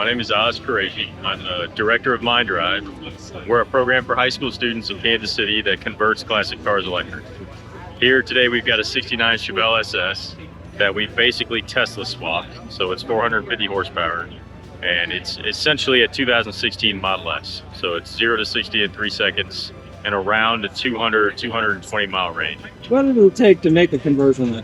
name is Oz Qureshi. I'm the director of Mind Drive. We're a program for high school students in Kansas City that converts classic cars electric. Here today we've got a 69 Chevelle SS that we basically Tesla swapped. So it's 450 horsepower and it's essentially a 2016 Model S. So it's 0 to 60 in 3 seconds and around a 220 mile range. What did it take to make a conversion?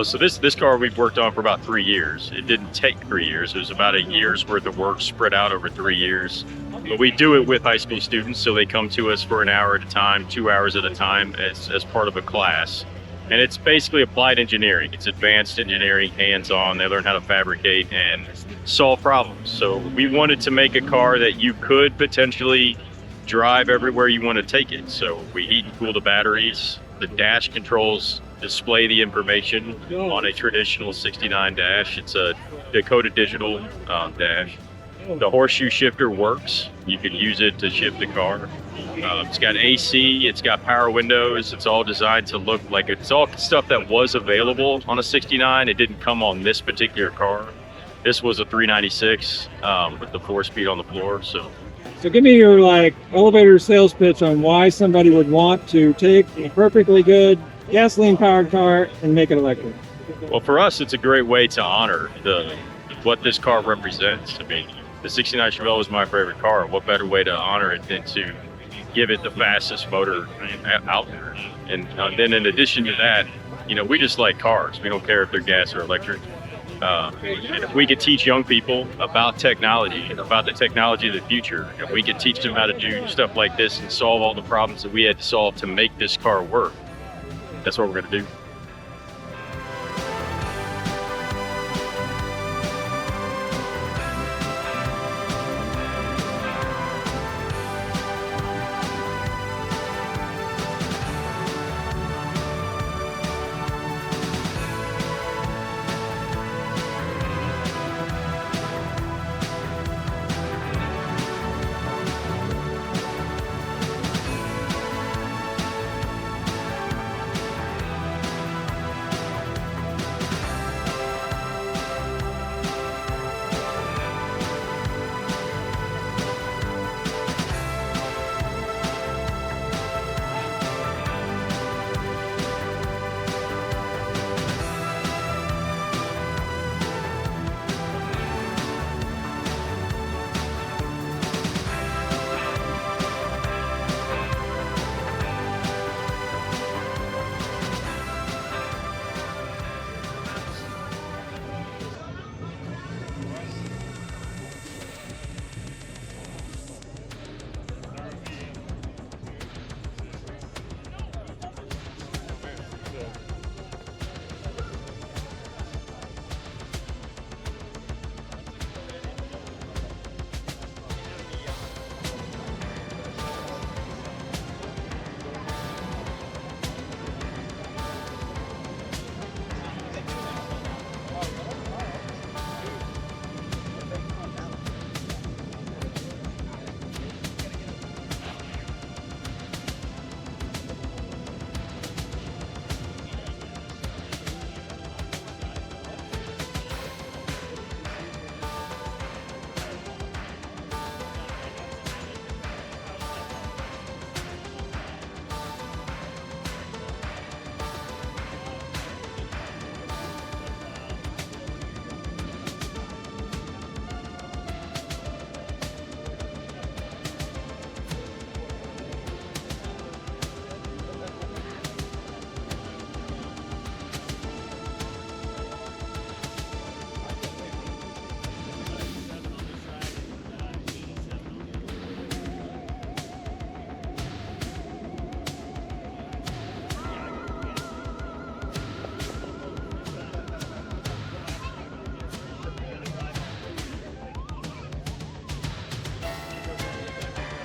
So this car we've worked on for about 3 years. It didn't take 3 years. It was about a year's worth of work spread out over 3 years. But we do it with high school students, so they come to us for an hour at a time, 2 hours at a time as part of a class. And it's basically applied engineering. It's advanced engineering, hands-on. They learn how to fabricate and solve problems. So we wanted to make a car that you could potentially drive everywhere you want to take it. So we heat and cool the batteries. The dash controls display the information on a traditional 69 dash. It's a Dakota digital dash. The horseshoe shifter works. You can use it to shift the car. It's got AC, it's got power windows. It's all designed to look like it's all stuff that was available on a 69. It didn't come on this particular car. This was a 396 with the 4-speed on the floor. So give me your elevator sales pitch on why somebody would want to take a perfectly good gasoline powered car and make it electric. Well, for us, it's a great way to honor what this car represents. I mean, the 69 Chevelle was my favorite car. What better way to honor it than to give it the fastest motor out there? And then in addition to that, we just like cars. We don't care if they're gas or electric. And if we could teach young people about technology, about the technology of the future, if we could teach them how to do stuff like this and solve all the problems that we had to solve to make this car work, that's what we're going to do.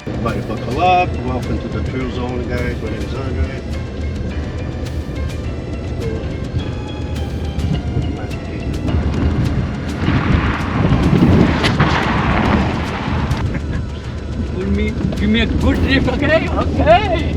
Everybody buckle up. Welcome to the Trail Zone, guys. My name is Andre. Give me a good drift, okay? Okay!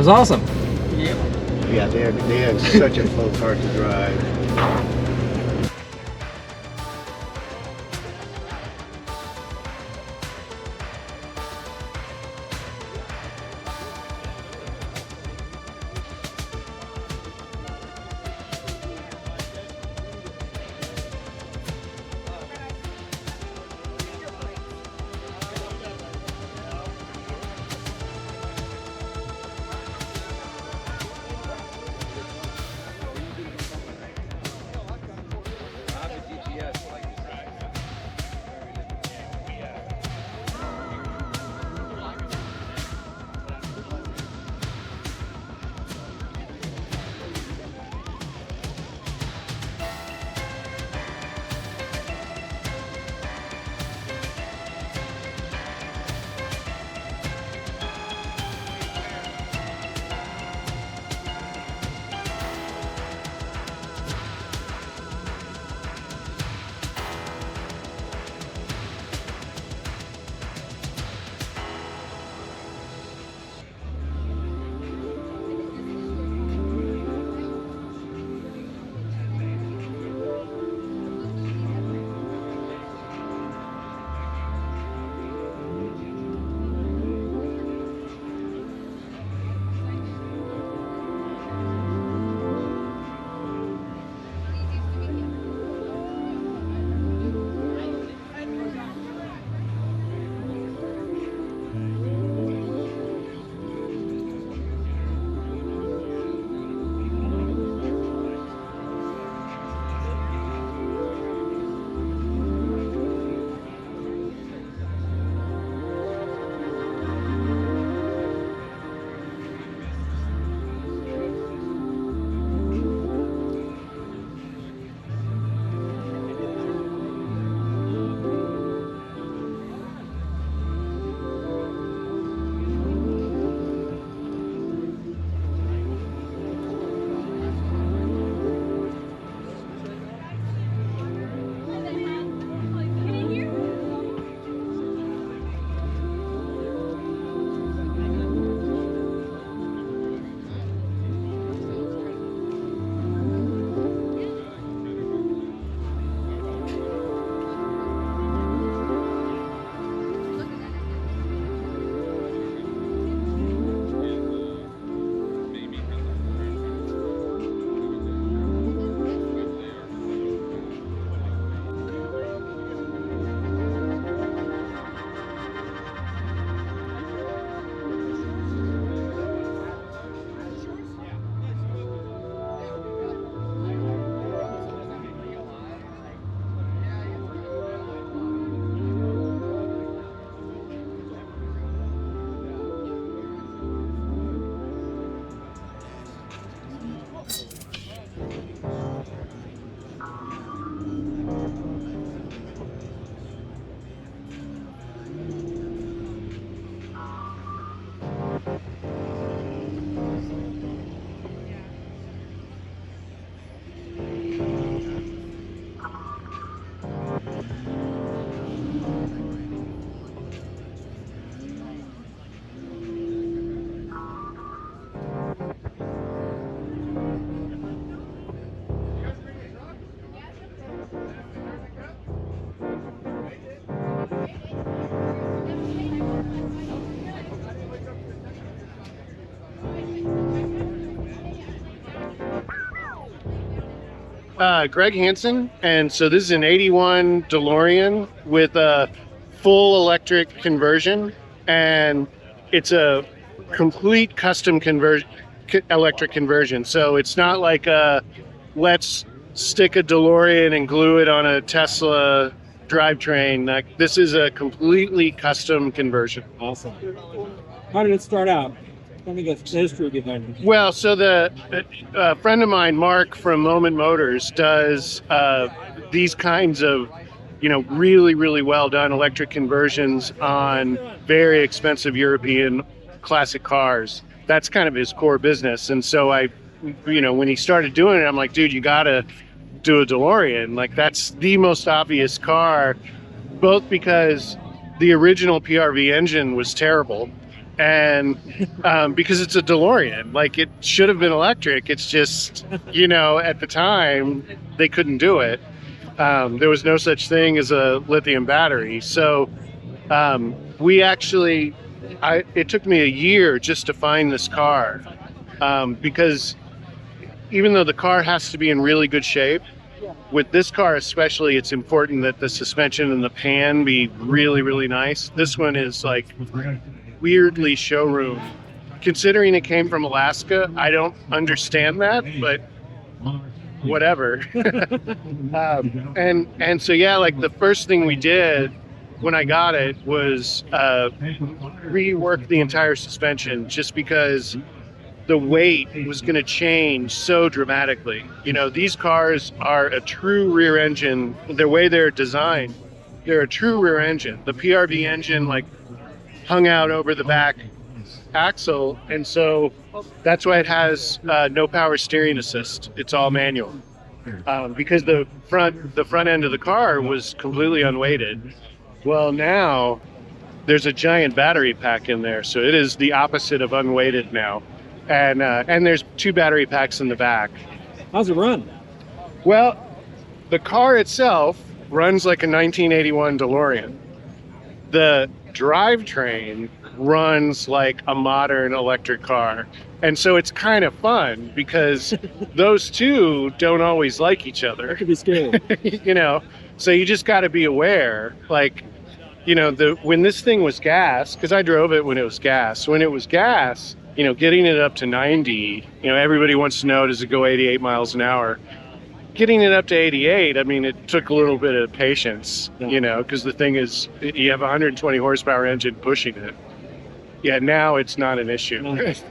was awesome. Yeah, they had such a fun car to drive. Greg Hansen, and so this is an 81 DeLorean with a full electric conversion, and it's a complete custom electric conversion. So it's not like let's stick a DeLorean and glue it on a Tesla drivetrain. Like, this is a completely custom conversion. Awesome. How did it start out? Let me get the history behind it. Well, so the friend of mine, Mark from Moment Motors, does these kinds of, really, really well done electric conversions on very expensive European classic cars. That's kind of his core business. And so when he started doing it, I'm like, dude, you gotta do a DeLorean. Like, that's the most obvious car, both because the original PRV engine was terrible, And because it's a DeLorean, like it should have been electric. It's just, at the time they couldn't do it. There was no such thing as a lithium battery. So we actually, it took me a year just to find this car, because even though the car has to be in really good shape, with this car especially, it's important that the suspension and the pan be really, really nice. This one is like weirdly showroom. Considering it came from Alaska, I don't understand that, but whatever. And so yeah, like the first thing we did when I got it was rework the entire suspension, just because the weight was going to change so dramatically. These cars are a true rear engine. The way they're designed, they're a true rear engine. The PRV engine like hung out over the back axle, and so that's why it has no power steering assist. It's all manual, because the front end of the car was completely unweighted. Well, now there's a giant battery pack in there, so it is the opposite of unweighted now. And there's 2 battery packs in the back. How's it run? Well, the car itself runs like a 1981 DeLorean. The drivetrain runs like a modern electric car. And so it's kind of fun because those two don't always like each other. That could be scary. So you just got to be aware. Like, when this thing was gas, because I drove it when it was gas. When it was gas, getting it up to 90, everybody wants to know, does it go 88 miles an hour? Getting it up to 88, I mean, it took a little bit of patience, because the thing is, you have a 120 horsepower engine pushing it. Yeah, now it's not an issue. Nice.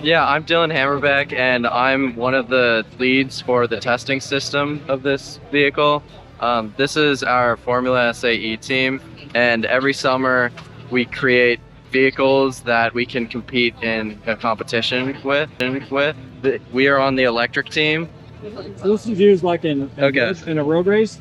Yeah, I'm Dylan Hammerbeck, and I'm one of the leads for the testing system of this vehicle. This is our Formula SAE team, and every summer we create vehicles that we can compete in a competition with. We are on the electric team. So this is used like in a road race?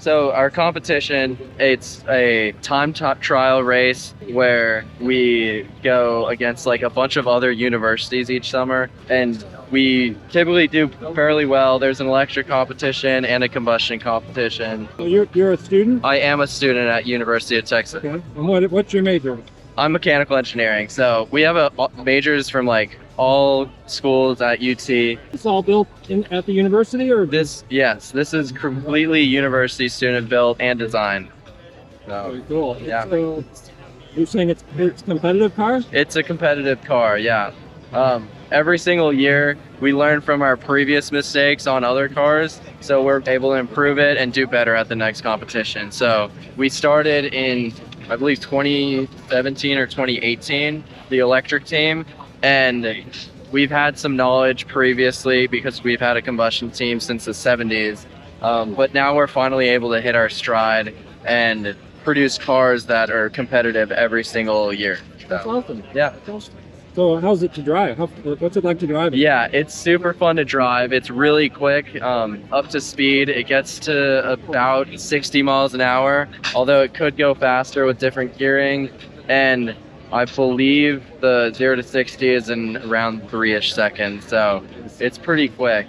So our competition, it's a time trial race where we go against like a bunch of other universities each summer, and we typically do fairly well. There's an electric competition and a combustion competition. So you're a student? I am a student at University of Texas. Okay. And what's your major? I'm mechanical engineering, so we have majors from like all schools at UT. It's all built at the university, or This is completely university student built and designed. Very cool. Yeah. So you're saying it's competitive cars? It's a competitive car, yeah. Every single year we learn from our previous mistakes on other cars, so we're able to improve it and do better at the next competition. So we started in, I believe, 2017 or 2018, the electric team, and we've had some knowledge previously because we've had a combustion team since the 70s, but now we're finally able to hit our stride and produce cars that are competitive every single year. That's awesome. Yeah. So how's it to drive? What's it like to drive it? Yeah, it's super fun to drive. It's really quick, up to speed. It gets to about 60 miles an hour, although it could go faster with different gearing. And I believe the 0 to 60 is in around 3-ish seconds, so it's pretty quick.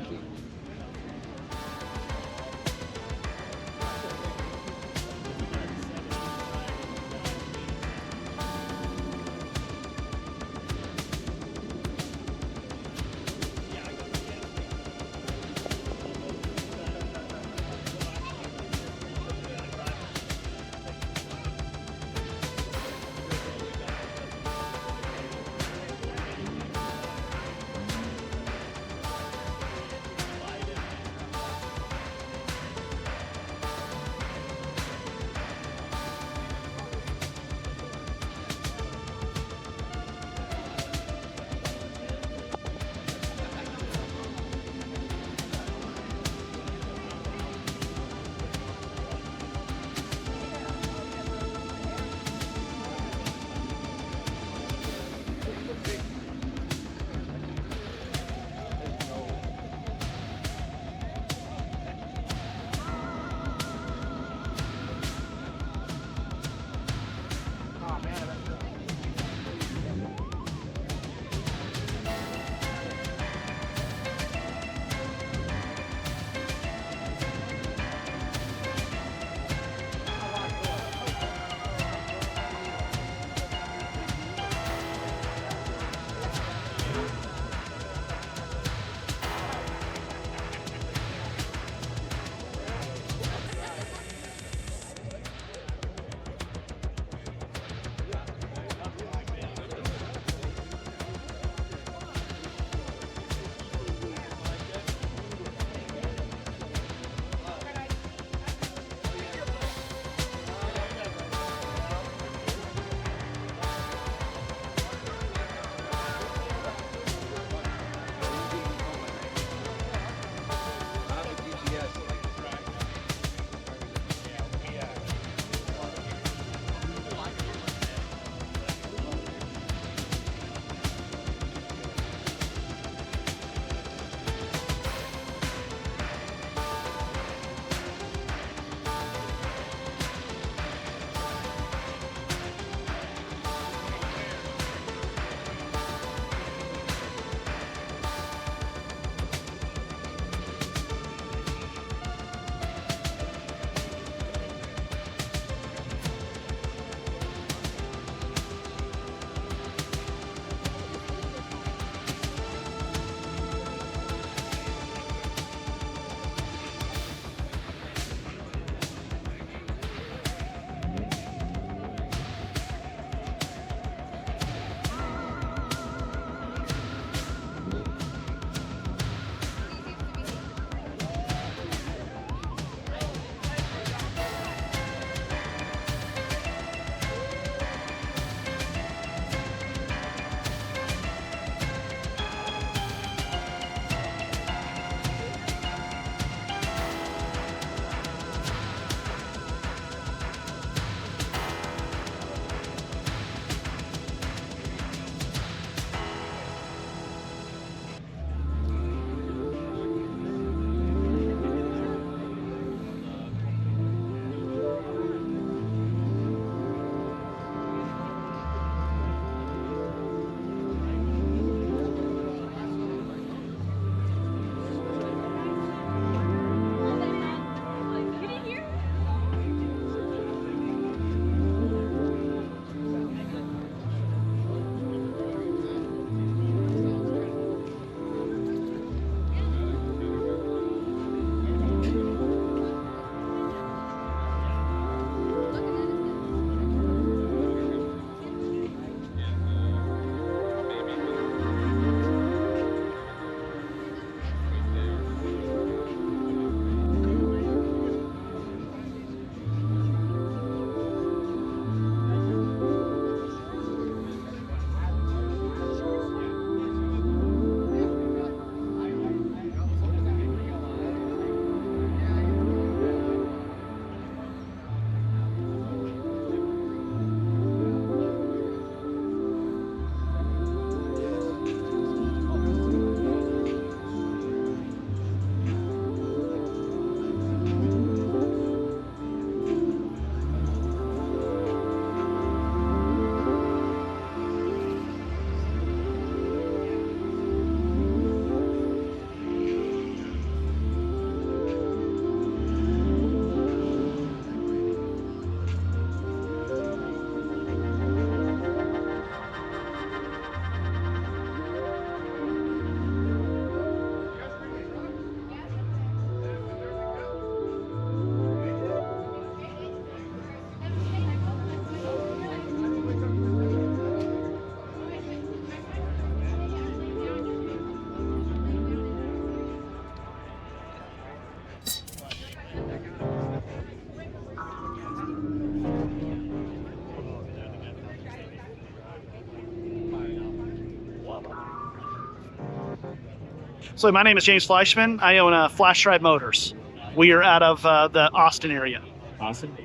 So my name is James Fleischman. I own Flash Drive Motors. We are out of the Austin area. Awesome.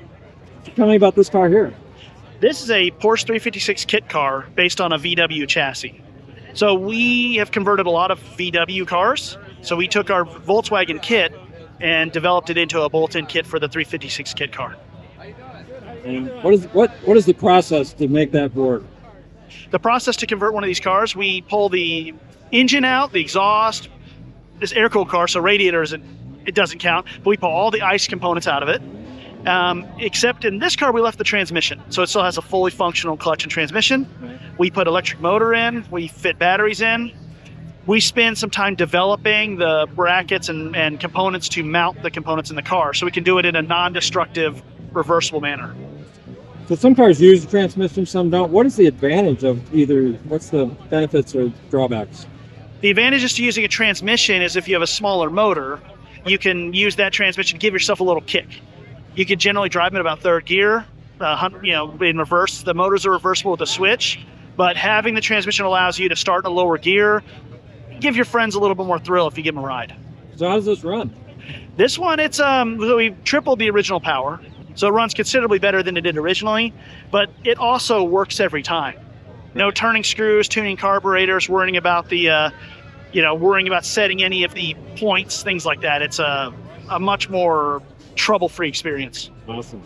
Tell me about this car here. This is a Porsche 356 kit car based on a VW chassis. So we have converted a lot of VW cars. So we took our Volkswagen kit and developed it into a bolt-in kit for the 356 kit car. And what is the process to make that work? The process to convert one of these cars, we pull the engine out, the exhaust, this air-cooled car, so radiator it doesn't count, but we pull all the ICE components out of it. Except in this car, we left the transmission. So it still has a fully functional clutch and transmission. We put electric motor in, we fit batteries in. We spend some time developing the brackets and components to mount the components in the car so we can do it in a non-destructive, reversible manner. So some cars use the transmission, some don't. What is the advantage of either? What's the benefits or drawbacks? The advantages to using a transmission is if you have a smaller motor, you can use that transmission to give yourself a little kick. You can generally drive them at about third gear, in reverse. The motors are reversible with a switch, but having the transmission allows you to start in a lower gear, give your friends a little bit more thrill if you give them a ride. So how does this run? This one, we've tripled the original power, so it runs considerably better than it did originally, but it also works every time. No turning screws, tuning carburetors, worrying about setting any of the points, things like that. It's a much more trouble-free experience. Awesome.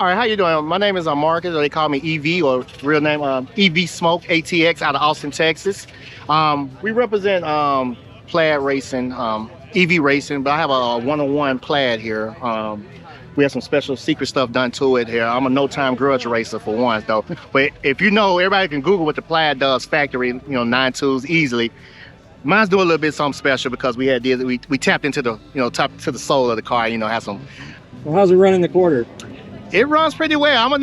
All right, how you doing? My name is Marcus, or they call me EV, or real name EV Smoke ATX out of Austin, Texas. We represent Plaid Racing, EV Racing, but I have a one-on-one Plaid here. We have some special secret stuff done to it here. I'm a no-time grudge racer for once, though. But if you know, everybody can Google what the Plaid does factory, 9.2s easily. Mine's doing a little bit something special because we tapped into the top to the soul of the car. Have some. Well, how's it run in the quarter? It runs pretty well. I'm a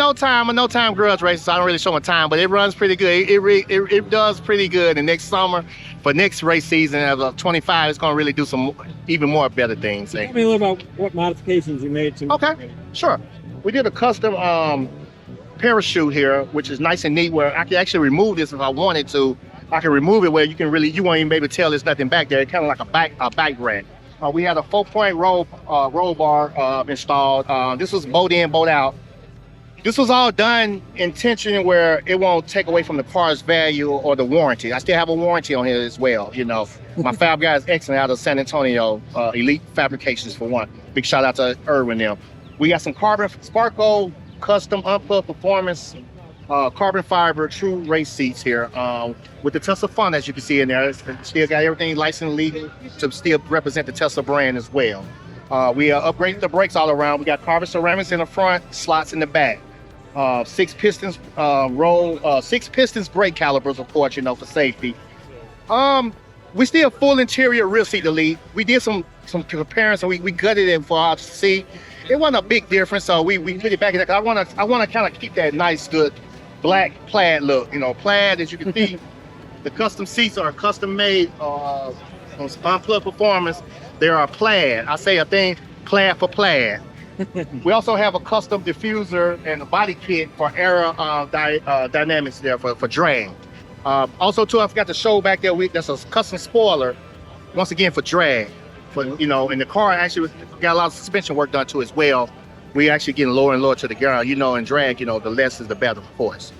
no-time grudge racer, so I don't really show my time, but it runs pretty good. It does pretty good. And next summer, for next race season of 25, it's gonna really do some even more better things. Tell me a little about what modifications you made to. Okay, sure. We did a custom parachute here, which is nice and neat, where I can actually remove this if I wanted to. I can remove it where you won't even be able to tell there's nothing back there. It's kind of like a bike rack. We had a 4-point roll bar installed. This was bolt in, bolt out. This was all done intentionally where it won't take away from the car's value or the warranty. I still have a warranty on here as well. My fab guy is excellent out of San Antonio, Elite Fabrications for one. Big shout out to Irwin them. We got some carbon Sparko custom unplugged performance carbon fiber true race seats here with the Tesla font, as you can see in there. It's still got everything licensed legal to still represent the Tesla brand as well. We upgraded the brakes all around. We got carbon ceramics in the front, slots in the back. 6 pistons brake calipers, of course, for safety. We still full interior rear seat delete. We did some comparison. We gutted it for our seat. It wasn't a big difference, so we put it back in there. I want to kind of keep that nice, good black plaid look. Plaid, as you can see, the custom seats are custom made unplugged performance. They are plaid. I say a thing, plaid for plaid. We also have a custom diffuser and a body kit for dynamics there for drag. Also, too, I forgot to show back there, that's a custom spoiler, once again for drag. And the car actually got a lot of suspension work done to as well. We actually getting lower and lower to the ground, and drag, the less is the better, of course.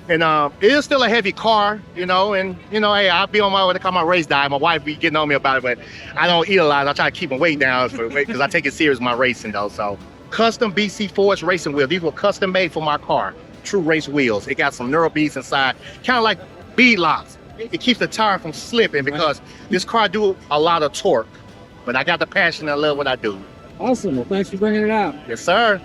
And it is still a heavy car, hey, I'll be on my way to call my race diet. My wife be getting on me about it, but I don't eat a lot. I try to keep my weight down because I take it serious my racing though. So custom BC Force racing wheels. These were custom made for my car. True race wheels. It got some Neuro beads inside, kind of like bead locks. It keeps the tire from slipping because this car do a lot of torque. But I got the passion and I love what I do. Awesome. Well, thanks for bringing it out. Yes, sir.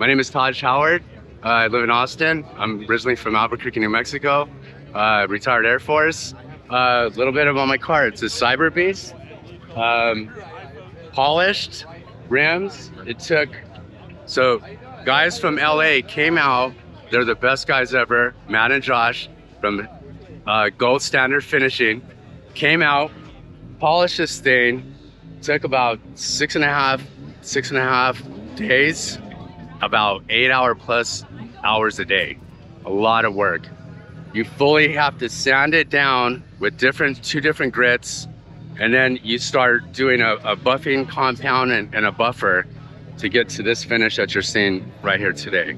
My name is Taj Howard. I live in Austin. I'm originally from Albuquerque, New Mexico. Retired Air Force. A little bit about my car. It's a Cyber Beast. Polished rims. So guys from LA came out. They're the best guys ever. Matt and Josh from Gold Standard Finishing came out, polished this thing. Took about six and a half days, about 8 plus hours a day. A lot of work. You fully have to sand it down with two different grits, and then you start doing a buffing compound and a buffer to get to this finish that you're seeing right here today.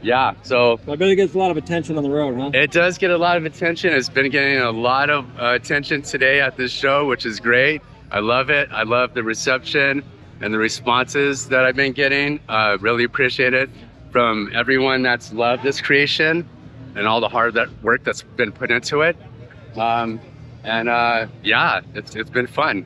Yeah, so I bet it gets a lot of attention on the road, huh? it does get a lot of attention. It's been getting a lot of attention today at this show, which is great. I love it. I love the reception and the responses that I've been getting. Really appreciate it from everyone that's loved this creation and all the hard work that's been put into it. Yeah, it's been fun.